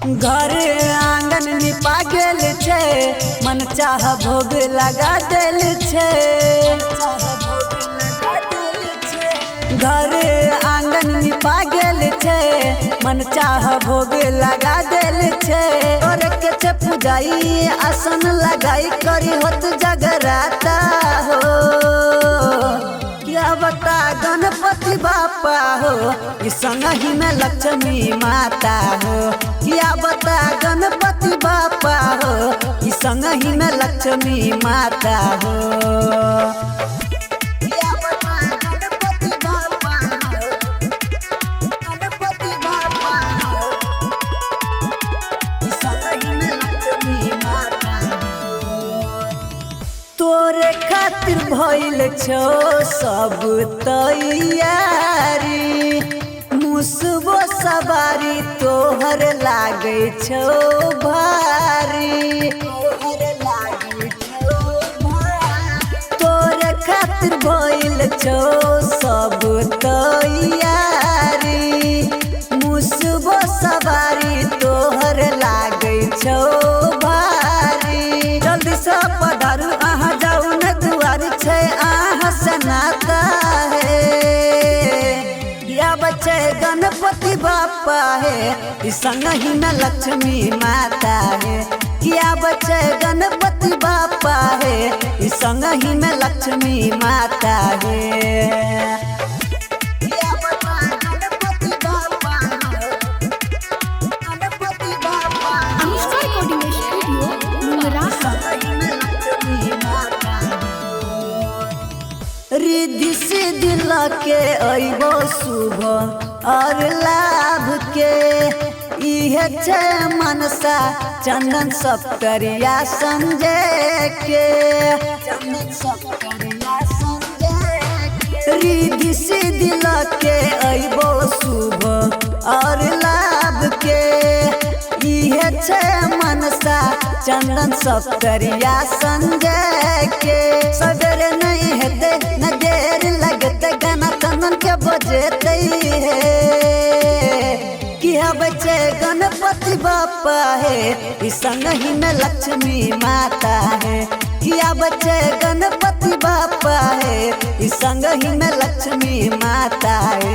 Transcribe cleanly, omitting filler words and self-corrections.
घर आंगन निपा गेल छे, मन चाह भोग लगा देल छे। घर आंगन निपा गेल छे, मन चाह भोग लगा देल छे। और के छे पूजाई आसन लगाई करी होत जगराता हो। क्या बता गणपति बापा हो, इस संगही में लक्ष्मी माता हो। क्या बता गणपति बापा हो, इस संगही में लक्ष्मी माता हो। क्या बता गणपति बापा हो, गणपति बापा हो, इस संगही में लक्ष्मी माता हो। तोरे खातिर भइल छो सब तैयारी, मुसबो सवारी तोहर लागे छो भारी। तोरे खातिर भइल छो सब तैयारी, मुसबो सवारी तोहर लागे छो भारी। जल्दी से पधारू आहा जाऊ न दुआर छे आहा से नाता है। या बच्चे गणपति बापा है, इस संगही में लक्ष्मी माता है। क्या बच्चे गणपति बापा है, इस संगही में लक्ष्मी माता है। क्या बता गणपति बापा है, गणपति बापा अनुष्का रिकॉर्डिंग स्टूडियो मुंगराहा। रिद्धि सिद्धि लके अइबो शुभ और लाभ के, इहे छे मनसा चंदन सप्तरिया संजय के। रिद्धि सिद्धि लके अइबो शुभ और लाभ के, इहे छे मनसा चंदन सप्तरिया संजय के। सवेरे नहीं हेते न देर लगते, गाना चंदन के बजेते है। किया बच्चे गणपति बापा है, इस संगही में लक्ष्मी माता है। किया बच्चे गणपति बापा है, इस संगही में लक्ष्मी माता है।